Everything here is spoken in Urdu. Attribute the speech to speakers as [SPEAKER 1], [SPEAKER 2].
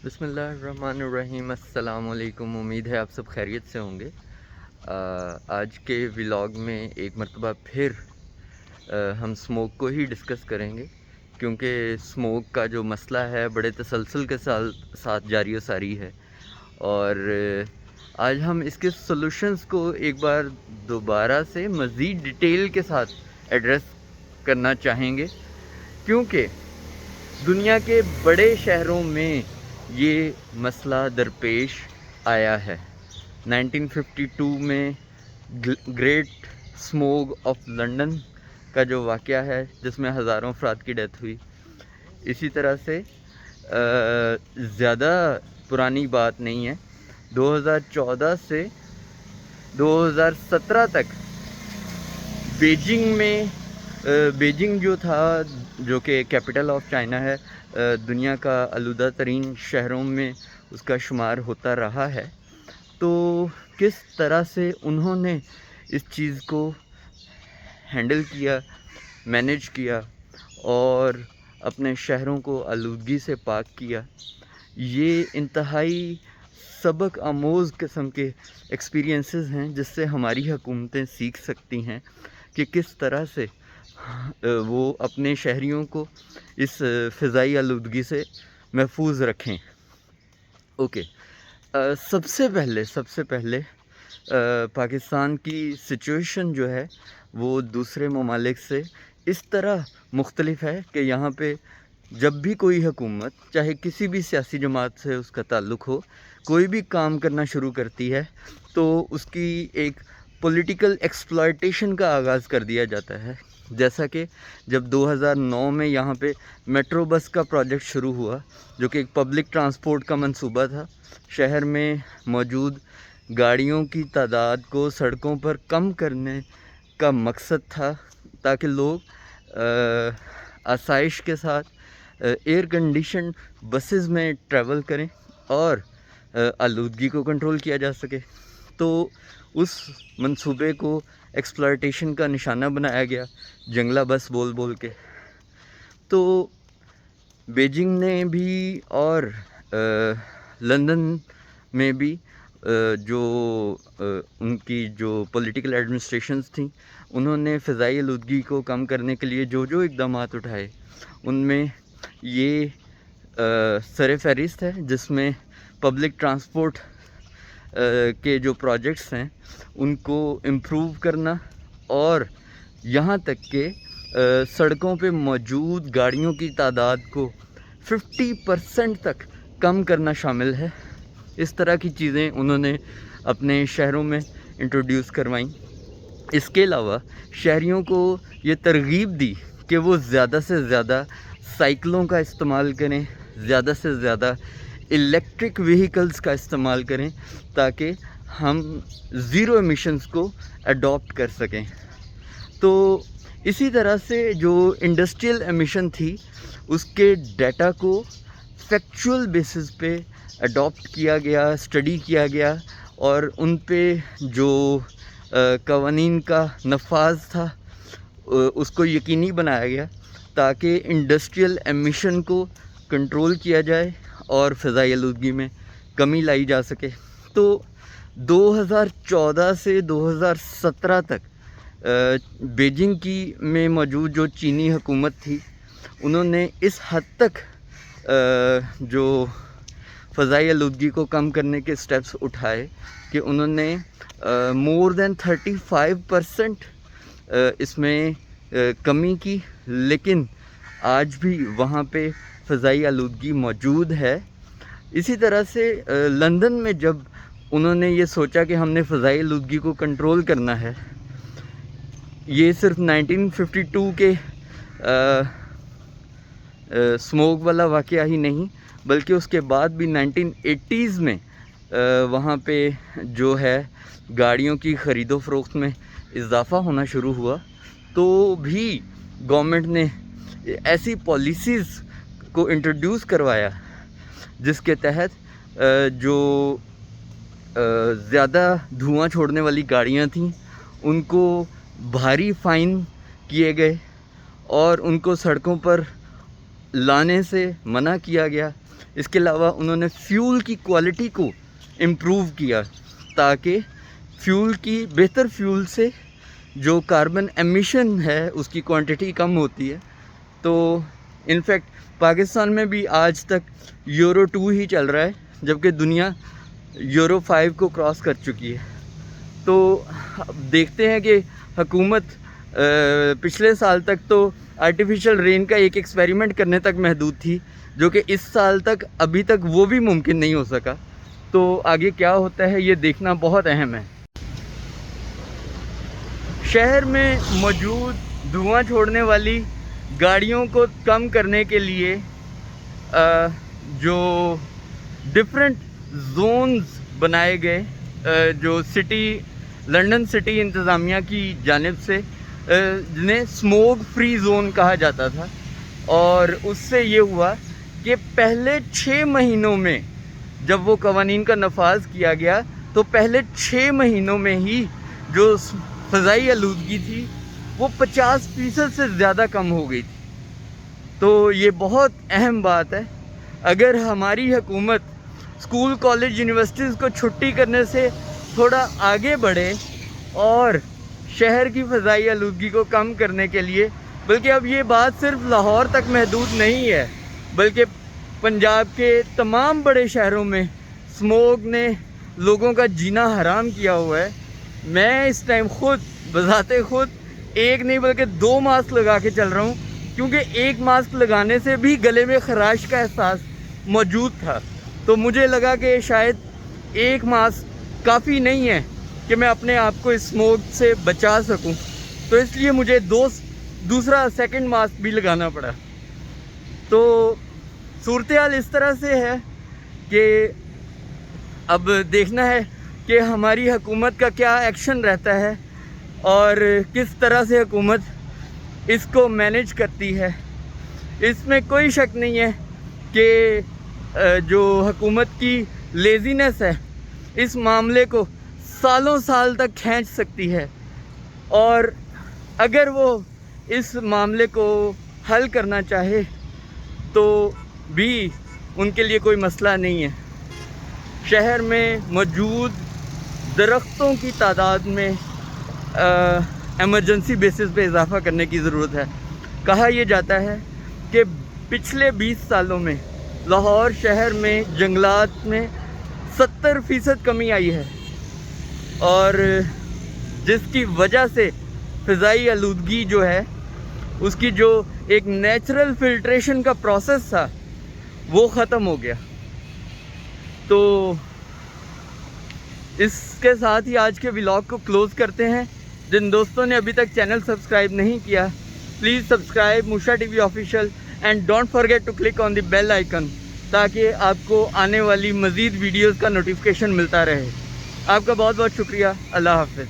[SPEAKER 1] بسم اللہ الرحمن الرحیم، السلام علیکم۔ امید ہے آپ سب خیریت سے ہوں گے۔ آج کے ولاگ میں ایک مرتبہ پھر ہم سموک کو ہی ڈسکس کریں گے، کیونکہ سموک کا جو مسئلہ ہے بڑے تسلسل کے ساتھ جاری و ساری ہے، اور آج ہم اس کے سولوشنز کو ایک بار دوبارہ سے مزید ڈیٹیل کے ساتھ ایڈریس کرنا چاہیں گے، کیونکہ دنیا کے بڑے شہروں میں یہ مسئلہ درپیش آیا ہے۔ 1952 میں گریٹ سموگ آف لنڈن کا جو واقعہ ہے، جس میں ہزاروں افراد کی ڈیتھ ہوئی، اسی طرح سے زیادہ پرانی بات نہیں ہے، 2014 سے 2017 تک بیجنگ جو تھا، جو کہ کیپٹل آف چائنا ہے، دنیا کا آلودہ ترین شہروں میں اس کا شمار ہوتا رہا ہے۔ تو کس طرح سے انہوں نے اس چیز کو ہینڈل کیا، مینیج کیا اور اپنے شہروں کو آلودگی سے پاک کیا، یہ انتہائی سبق آموز قسم کے ایکسپیرینسز ہیں، جس سے ہماری حکومتیں سیکھ سکتی ہیں کہ کس طرح سے وہ اپنے شہریوں کو اس فضائی آلودگی سے محفوظ رکھیں۔ اوکے، سب سے پہلے پاکستان کی سچویشن جو ہے وہ دوسرے ممالک سے اس طرح مختلف ہے کہ یہاں پہ جب بھی کوئی حکومت، چاہے کسی بھی سیاسی جماعت سے اس کا تعلق ہو، کوئی بھی کام کرنا شروع کرتی ہے تو اس کی ایک پولیٹیکل ایکسپلائٹیشن کا آغاز کر دیا جاتا ہے۔ جیسا کہ جب 2009 میں یہاں پہ میٹرو بس کا پروجیکٹ شروع ہوا، جو کہ ایک پبلک ٹرانسپورٹ کا منصوبہ تھا، شہر میں موجود گاڑیوں کی تعداد کو سڑکوں پر کم کرنے کا مقصد تھا، تاکہ لوگ آسائش کے ساتھ ایئر کنڈیشن بسز میں ٹریول کریں اور آلودگی کو کنٹرول کیا جا سکے۔ تو اس منصوبے کو ایکسپلائٹیشن کا نشانہ بنایا گیا، جنگلہ بس بول کے۔ تو بیجنگ نے بھی اور لندن میں بھی جو ان کی جو پولیٹیکل ایڈمنسٹریشنز تھیں، انہوں نے فضائی آلودگی کو کم کرنے کے لیے جو اقدامات اٹھائے، ان میں یہ سر فہرست ہے، جس میں پبلک ٹرانسپورٹ کے جو پروجیکٹس ہیں ان کو امپروو کرنا، اور یہاں تک کہ سڑکوں پہ موجود گاڑیوں کی تعداد کو 50% تک کم کرنا شامل ہے۔ اس طرح کی چیزیں انہوں نے اپنے شہروں میں انٹروڈیوس کروائیں۔ اس کے علاوہ شہریوں کو یہ ترغیب دی کہ وہ زیادہ سے زیادہ سائیکلوں کا استعمال کریں، زیادہ سے زیادہ الیکٹرک وہیکلز کا استعمال کریں، تاکہ ہم زیرو ایمیشنز کو اڈاپٹ کر سکیں۔ تو اسی طرح سے جو انڈسٹریل ایمیشن تھی، اس کے ڈیٹا کو فیکچول بیسس پہ اڈاپٹ کیا گیا، اسٹڈی کیا گیا، اور ان پہ جو قوانین کا نفاذ تھا اس کو یقینی بنایا گیا، تاکہ انڈسٹریل ایمیشن کو کنٹرول کیا جائے اور فضائی آلودگی میں کمی لائی جا سکے۔ تو 2014 سے 2017 تک بیجنگ میں موجود جو چینی حکومت تھی، انہوں نے اس حد تک جو فضائی آلودگی کو کم کرنے کے سٹیپس اٹھائے کہ انہوں نے مور دین 35% اس میں کمی کی، لیکن آج بھی وہاں پہ فضائی آلودگی موجود ہے۔ اسی طرح سے لندن میں جب انہوں نے یہ سوچا کہ ہم نے فضائی آلودگی کو کنٹرول کرنا ہے، یہ صرف 1952 کے سموگ والا واقعہ ہی نہیں، بلکہ اس کے بعد بھی 1980s میں وہاں پہ جو ہے گاڑیوں کی خرید و فروخت میں اضافہ ہونا شروع ہوا، تو بھی گورنمنٹ نے ایسی پالیسیز کو انٹروڈیوس کروایا جس کے تحت جو زیادہ دھواں چھوڑنے والی گاڑیاں تھیں ان کو بھاری فائن کیے گئے، اور ان کو سڑکوں پر لانے سے منع کیا گیا. اس کے علاوہ انہوں نے فیول کی کوالٹی کو امپروو کیا تاکہ فیول کی بہتر فیول سے جو کاربن ایمیشن ہے اس کی کوانٹٹی کم ہوتی ہے. تو انفیکٹ پاکستان میں بھی آج تک یورو 2 ہی چل رہا ہے جبکہ دنیا یورو 5 کو کراس کر چکی ہے. تو دیکھتے ہیں کہ حکومت پچھلے سال تک تو آرٹیفیشل رین کا ایک ایکسپیریمنٹ کرنے تک محدود تھی جو کہ اس سال تک ابھی تک وہ بھی ممکن نہیں ہو سکا. تو آگے کیا ہوتا ہے یہ دیکھنا بہت اہم ہے. شہر میں موجود دھواں چھوڑنے والی گاڑیوں کو کم کرنے کے لیے جو ڈفرینٹ زونز بنائے گئے جو لنڈن سٹی انتظامیہ کی جانب سے جنہیں اسموگ فری زون کہا جاتا تھا. اور اس سے یہ ہوا کہ پہلے 6 مہینوں میں جب وہ قوانین کا نفاذ کیا گیا تو پہلے 6 مہینوں میں ہی جو فضائی آلودگی تھی وہ 50% سے زیادہ کم ہو گئی تھی. تو یہ بہت اہم بات ہے. اگر ہماری حکومت اسکول کالج یونیورسٹیز کو چھٹی کرنے سے تھوڑا آگے بڑھے اور شہر کی فضائی آلودگی کو کم کرنے کے لیے، بلکہ اب یہ بات صرف لاہور تک محدود نہیں ہے بلکہ پنجاب کے تمام بڑے شہروں میں اسموگ نے لوگوں کا جینا حرام کیا ہوا ہے. میں اس ٹائم خود بذات خود ایک نہیں بلکہ 2 ماسک لگا کے چل رہا ہوں کیونکہ ایک ماسک لگانے سے بھی گلے میں خراش کا احساس موجود تھا. تو مجھے لگا کہ شاید ایک ماسک کافی نہیں ہے کہ میں اپنے آپ کو اسموگ سے بچا سکوں. تو اس لیے مجھے دوسرا سیکنڈ ماسک بھی لگانا پڑا. تو صورتحال اس طرح سے ہے کہ اب دیکھنا ہے کہ ہماری حکومت کا کیا ایکشن رہتا ہے اور کس طرح سے حکومت اس کو مینیج کرتی ہے. اس میں کوئی شک نہیں ہے کہ جو حکومت کی لیزینس ہے اس معاملے کو سالوں سال تک کھینچ سکتی ہے اور اگر وہ اس معاملے کو حل کرنا چاہے تو بھی ان کے لیے کوئی مسئلہ نہیں ہے. شہر میں موجود درختوں کی تعداد میں ایمرجنسی بیسس پہ اضافہ کرنے کی ضرورت ہے. کہا یہ جاتا ہے کہ پچھلے 20 سالوں میں لاہور شہر میں جنگلات میں 70% کمی آئی ہے اور جس کی وجہ سے فضائی آلودگی جو ہے اس کی جو ایک نیچرل فلٹریشن کا پروسیس تھا وہ ختم ہو گیا. تو اس کے ساتھ ہی آج کے ولاگ کو کلوز کرتے ہیں. جن دوستوں نے ابھی تک چینل سبسکرائب نہیں کیا please subscribe Mosha T V official and don't forget to click on the bell icon تاکہ آپ کو آنے والی مزید ویڈیوز کا نوٹیفیکیشن ملتا رہے. آپ کا بہت بہت شکریہ. اللہ حافظ.